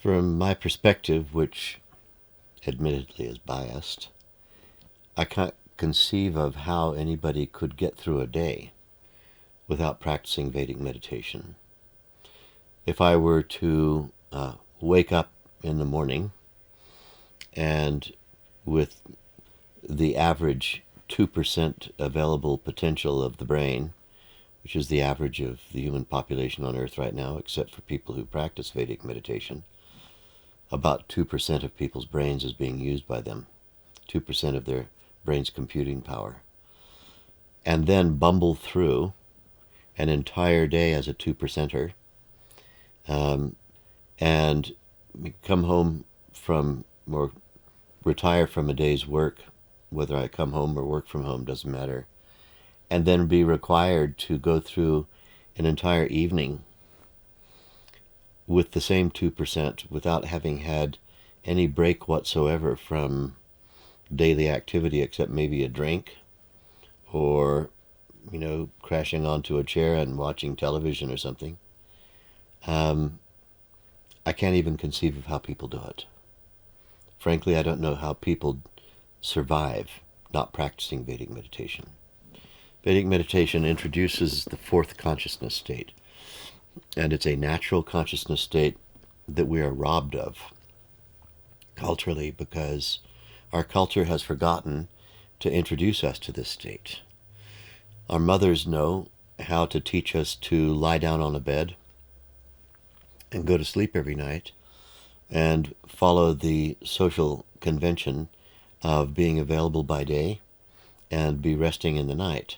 From my perspective, which admittedly is biased, I can't conceive of how anybody could get through a day without practicing Vedic meditation. If I were to wake up in the morning and with the average 2% available potential of the brain, which is the average of the human population on Earth right now, except for people who practice Vedic meditation, about 2% of people's brains is being used by them, 2% of their brain's computing power, and then bumble through an entire day as a 2%er, and come home from, or retire from a day's work, whether I come home or work from home, doesn't matter, and then be required to go through an entire evening with the same 2% without having had any break whatsoever from daily activity except maybe a drink or, crashing onto a chair and watching television or something. I can't even conceive of how people do it. Frankly, I don't know how people survive not practicing Vedic meditation. Vedic meditation introduces the fourth consciousness state, and it's a natural consciousness state that we are robbed of culturally because our culture has forgotten to introduce us to this state. Our mothers know how to teach us to lie down on a bed and go to sleep every night and follow the social convention of being available by day and be resting in the night.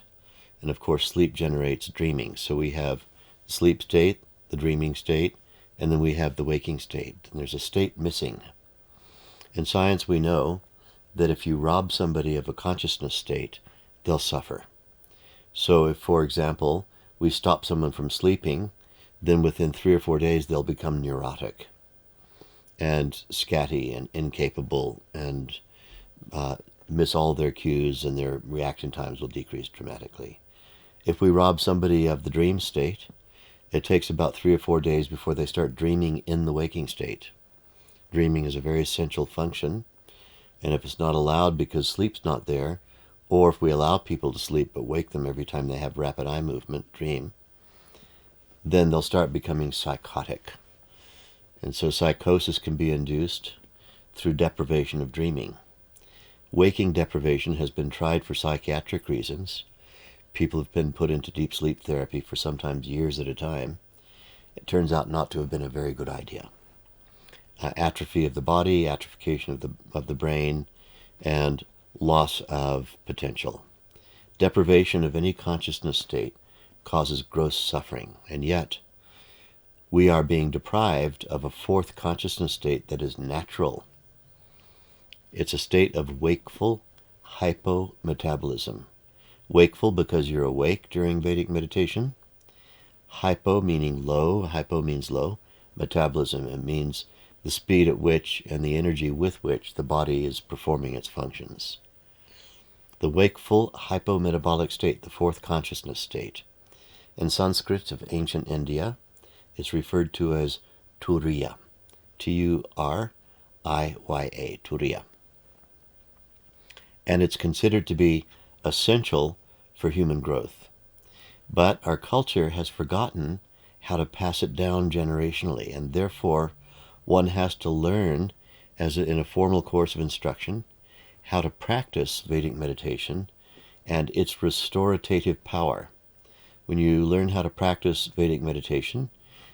And of course, sleep generates dreaming. So we have the sleep state, the dreaming state, and then we have the waking state. And there's a state missing. In science, we know that if you rob somebody of a consciousness state, they'll suffer. So if, for example, we stop someone from sleeping, then within 3 or 4 days, they'll become neurotic and scatty and incapable and miss all their cues, and their reaction times will decrease dramatically. If we rob somebody of the dream state, it takes about 3 or 4 days before they start dreaming in the waking state. Dreaming is a very essential function, and if it's not allowed because sleep's not there, or if we allow people to sleep but wake them every time they have rapid eye movement, dream, then they'll start becoming psychotic. And so psychosis can be induced through deprivation of dreaming. Waking deprivation has been tried for psychiatric reasons. People have been put into deep sleep therapy for sometimes years at a time. It turns out not to have been a very good idea. Atrophy of the body, atrophication of the brain, and loss of potential. Deprivation of any consciousness state causes gross suffering, and yet we are being deprived of a fourth consciousness state that is natural. It's a state of wakeful hypometabolism. Wakeful because you're awake during Vedic meditation. Hypo meaning low, hypo means low. Metabolism, it means the speed at which and the energy with which the body is performing its functions. The wakeful hypometabolic state, the fourth consciousness state, in Sanskrit of ancient India, is referred to as Turiya. Turiya, Turiya. And it's considered to be essential for human growth. But our culture has forgotten how to pass it down generationally, and therefore one has to learn, in a formal course of instruction, how to practice Vedic meditation and its restorative power. When you learn how to practice Vedic meditation,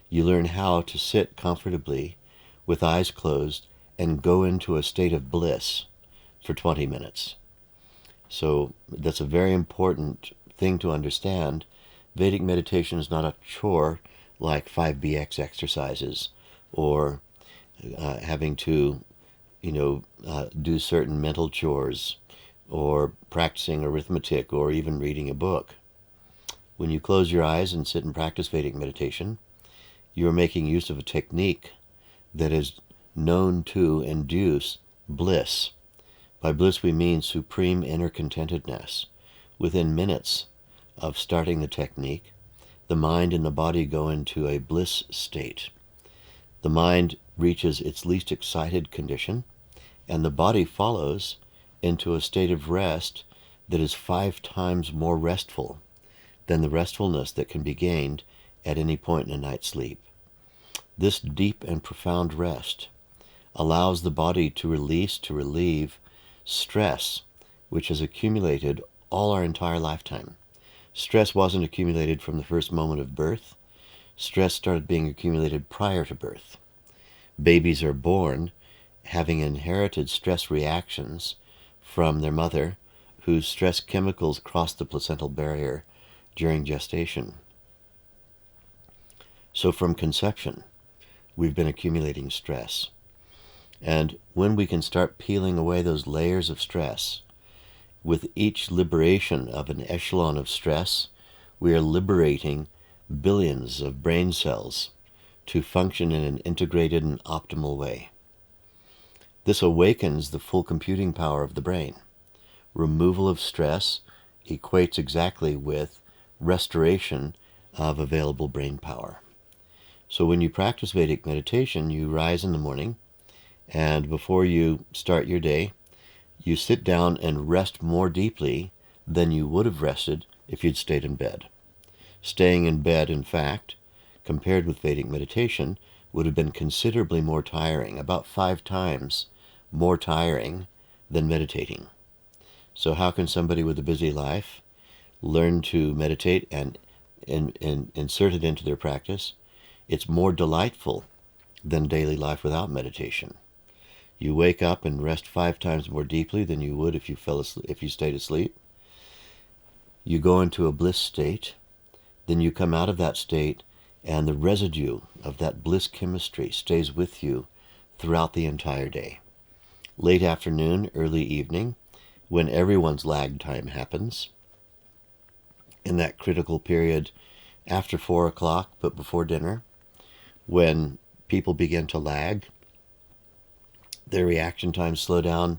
you learn how to sit comfortably with eyes closed and go into a state of bliss for 20 minutes. So that's a very important thing to understand. Vedic meditation is not a chore like 5BX exercises or having to do certain mental chores or practicing arithmetic or even reading a book. When you close your eyes and sit and practice Vedic meditation, you are making use of a technique that is known to induce bliss. By bliss we mean supreme inner contentedness. Within minutes of starting the technique, the mind and the body go into a bliss state. The mind reaches its least excited condition, and the body follows into a state of rest that is 5 times more restful than the restfulness that can be gained at any point in a night's sleep. This deep and profound rest allows the body to relieve stress, which has accumulated all our entire lifetime. Stress wasn't accumulated from the first moment of birth. Stress started being accumulated prior to birth. Babies are born having inherited stress reactions from their mother, whose stress chemicals cross the placental barrier during gestation. So from conception, we've been accumulating stress. And when we can start peeling away those layers of stress, with each liberation of an echelon of stress, we are liberating billions of brain cells to function in an integrated and optimal way. This awakens the full computing power of the brain. Removal of stress equates exactly with restoration of available brain power. So when you practice Vedic meditation, you rise in the morning, and before you start your day, you sit down and rest more deeply than you would have rested if you'd stayed in bed. Staying in bed, in fact, compared with Vedic meditation, would have been considerably more tiring, about 5 times more tiring than meditating. So how can somebody with a busy life learn to meditate and insert it into their practice? It's more delightful than daily life without meditation. You wake up and rest 5 times more deeply than you would if you stayed asleep. You go into a bliss state, then you come out of that state, and the residue of that bliss chemistry stays with you throughout the entire day. Late afternoon, early evening, when everyone's lag time happens, in that critical period after 4 o'clock but before dinner, when people begin to lag, their reaction times slow down,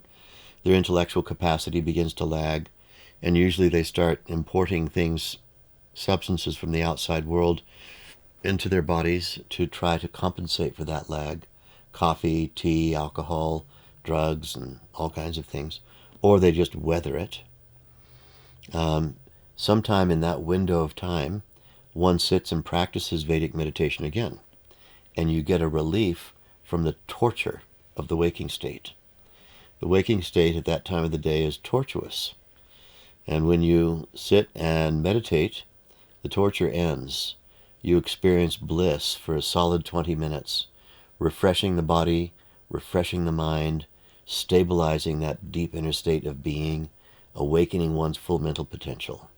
their intellectual capacity begins to lag, and usually they start importing things, substances from the outside world into their bodies to try to compensate for that lag. Coffee, tea, alcohol, drugs, and all kinds of things. Or they just weather it. Sometime in that window of time, one sits and practices Vedic meditation again, and you get a relief from the torture of the waking state. The waking state at that time of the day is tortuous. And when you sit and meditate, the torture ends. You experience bliss for a solid 20 minutes, refreshing the body, refreshing the mind, stabilizing that deep inner state of being, awakening one's full mental potential.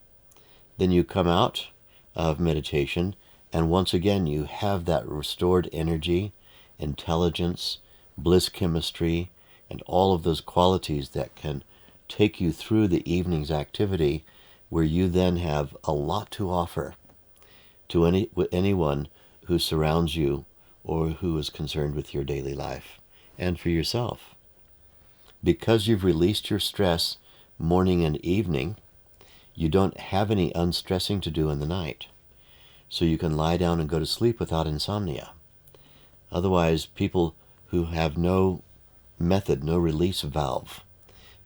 Then you come out of meditation, and once again you have that restored energy, intelligence, bliss chemistry, and all of those qualities that can take you through the evening's activity, where you then have a lot to offer to anyone who surrounds you or who is concerned with your daily life, and for yourself. Because you've released your stress morning and evening, you don't have any unstressing to do in the night. So you can lie down and go to sleep without insomnia. Otherwise, people who have no method, no release valve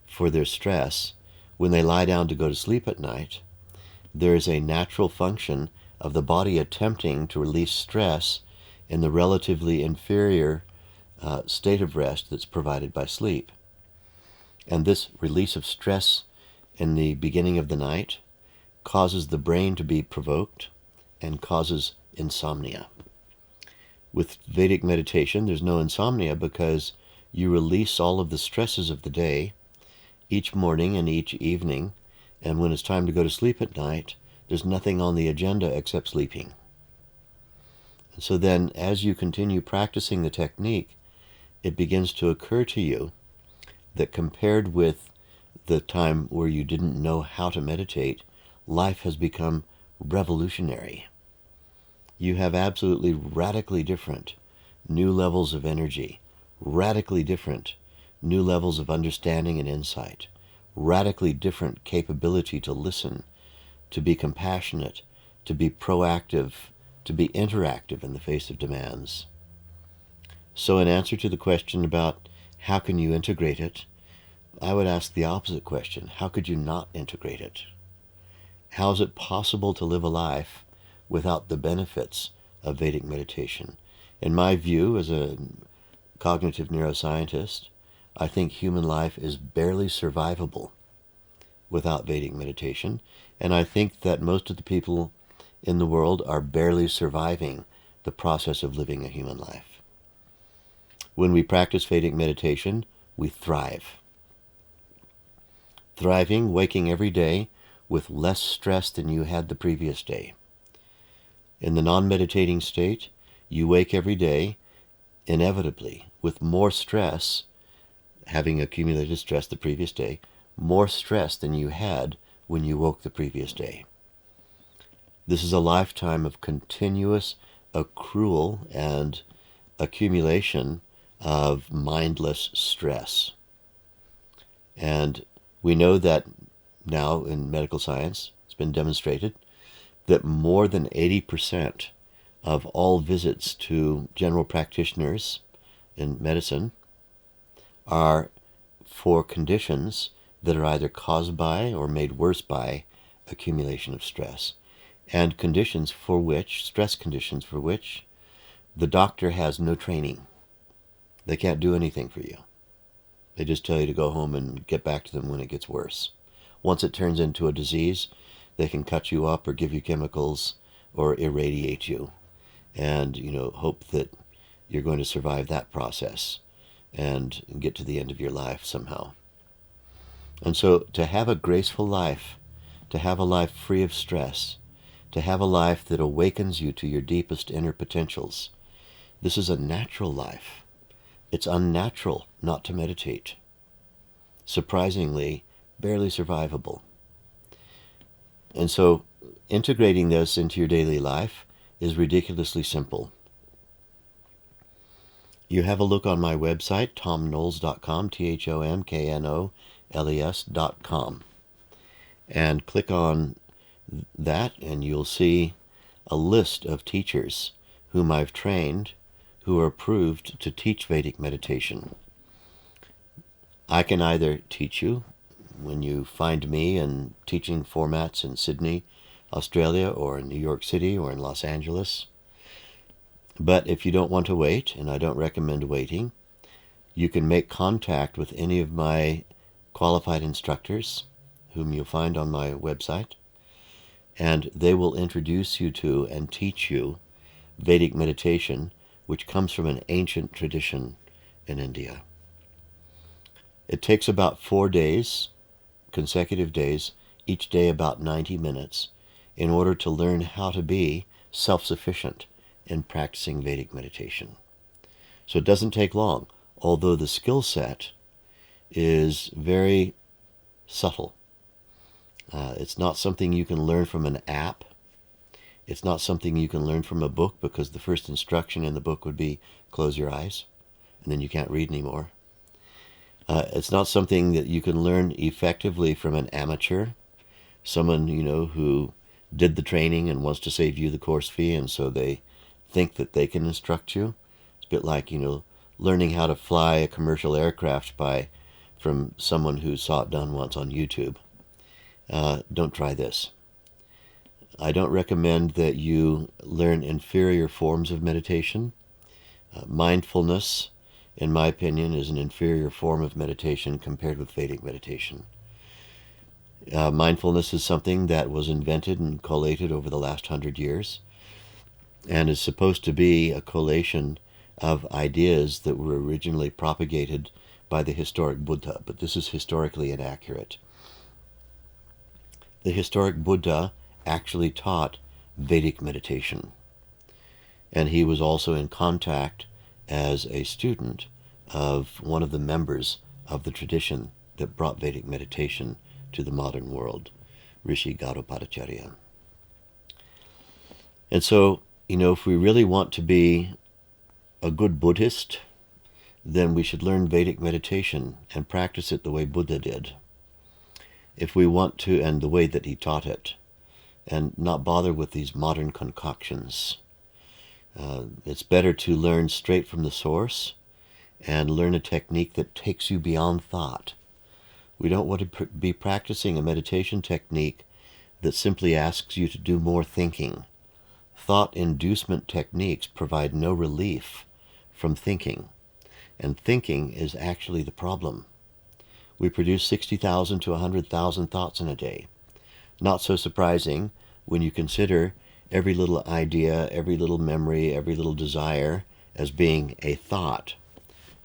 for their stress, when they lie down to go to sleep at night, there is a natural function of the body attempting to release stress in the relatively inferior state of rest that's provided by sleep. And this release of stress in the beginning of the night causes the brain to be provoked and causes insomnia. With Vedic meditation, there's no insomnia because you release all of the stresses of the day each morning and each evening, and when it's time to go to sleep at night, there's nothing on the agenda except sleeping. And so then, as you continue practicing the technique, it begins to occur to you that compared with the time where you didn't know how to meditate, life has become revolutionary. You have absolutely radically different new levels of energy, radically different new levels of understanding and insight, radically different capability to listen, to be compassionate, to be proactive, to be interactive in the face of demands. So in answer to the question about how can you integrate it, I would ask the opposite question. How could you not integrate it? How is it possible to live a life without the benefits of Vedic meditation? In my view, as a cognitive neuroscientist, I think human life is barely survivable without Vedic meditation, and I think that most of the people in the world are barely surviving the process of living a human life. When we practice Vedic meditation, we thrive. Thriving, waking every day with less stress than you had the previous day. In the non-meditating state, you wake every day, inevitably, with more stress, having accumulated stress the previous day, more stress than you had when you woke the previous day. This is a lifetime of continuous accrual and accumulation of mindless stress. And we know that now in medical science, it's been demonstrated that more than 80% of all visits to general practitioners in medicine are for conditions that are either caused by or made worse by accumulation of stress, and conditions for which, stress conditions for which, the doctor has no training. They can't do anything for you. They just tell you to go home and get back to them when it gets worse. Once it turns into a disease, they can cut you up or give you chemicals or irradiate you and, hope that you're going to survive that process and get to the end of your life somehow. And so to have a graceful life, to have a life free of stress, to have a life that awakens you to your deepest inner potentials, this is a natural life. It's unnatural not to meditate. Surprisingly, barely survivable. And so integrating this into your daily life is ridiculously simple. You have a look on my website, ThomKnoles.com, ThomKnoles.com, and click on that and you'll see a list of teachers whom I've trained who are approved to teach Vedic meditation. I can either teach you when you find me in teaching formats in Sydney, Australia, or in New York City, or in Los Angeles. But if you don't want to wait, and I don't recommend waiting, you can make contact with any of my qualified instructors, whom you'll find on my website, and they will introduce you to and teach you Vedic meditation, which comes from an ancient tradition in India. It takes about 4 days, consecutive days, each day about 90 minutes, in order to learn how to be self-sufficient in practicing Vedic meditation. So it doesn't take long, although the skill set is very subtle. It's not something you can learn from an app. It's not something you can learn from a book, because the first instruction in the book would be close your eyes, and then you can't read anymore. It's not something that you can learn effectively from an amateur, someone, who did the training and wants to save you the course fee, and so they think that they can instruct you. It's a bit like, learning how to fly a commercial aircraft from someone who saw it done once on YouTube. Don't try this. I don't recommend that you learn inferior forms of meditation. Mindfulness, in my opinion, is an inferior form of meditation compared with Vedic meditation. Mindfulness is something that was invented and collated over the last 100 years and is supposed to be a collation of ideas that were originally propagated by the historic Buddha, but this is historically inaccurate. The historic Buddha actually taught Vedic meditation, and he was also in contact as a student of one of the members of the tradition that brought Vedic meditation to the modern world, Rishi Gaudapadacharya. And so, if we really want to be a good Buddhist, then we should learn Vedic meditation and practice it the way Buddha did. If we want to, and the way that he taught it, and not bother with these modern concoctions. It's better to learn straight from the source and learn a technique that takes you beyond thought. We don't want to be practicing a meditation technique that simply asks you to do more thinking. Thought inducement techniques provide no relief from thinking, and thinking is actually the problem. We produce 60,000 to 100,000 thoughts in a day. Not so surprising when you consider every little idea, every little memory, every little desire as being a thought.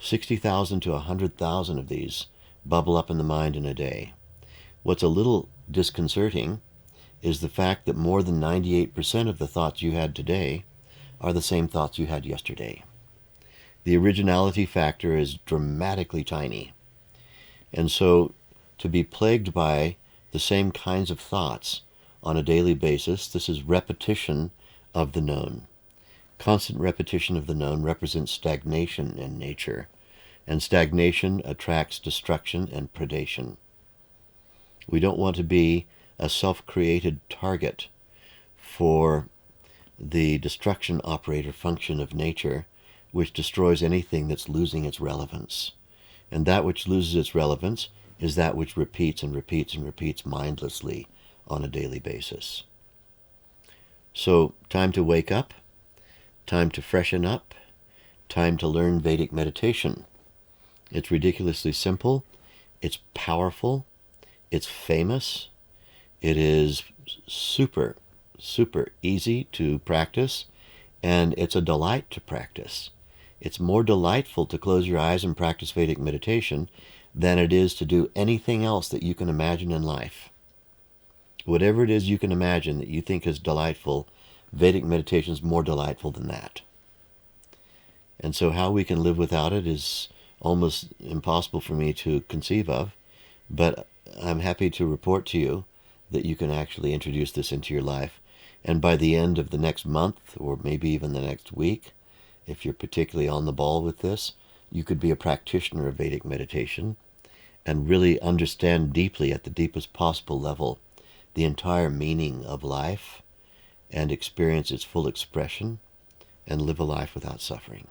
60,000 to 100,000 of these bubble up in the mind in a day. What's a little disconcerting is the fact that more than 98% of the thoughts you had today are the same thoughts you had yesterday. The originality factor is dramatically tiny. And so to be plagued by the same kinds of thoughts on a daily basis, this is repetition of the known. Constant repetition of the known represents stagnation in nature, and stagnation attracts destruction and predation. We don't want to be a self-created target for the destruction operator function of nature, which destroys anything that's losing its relevance. And that which loses its relevance is that which repeats and repeats and repeats mindlessly on a daily basis. So, time to wake up, time to freshen up, time to learn Vedic meditation. It's ridiculously simple, it's powerful, it's famous, it is super, super easy to practice, and it's a delight to practice. It's more delightful to close your eyes and practice Vedic meditation than it is to do anything else that you can imagine in life. Whatever it is you can imagine that you think is delightful, Vedic meditation is more delightful than that. And so how we can live without it is almost impossible for me to conceive of, but I'm happy to report to you that you can actually introduce this into your life. And by the end of the next month, or maybe even the next week, if you're particularly on the ball with this, you could be a practitioner of Vedic meditation and really understand deeply, at the deepest possible level, the entire meaning of life and experience its full expression and live a life without suffering.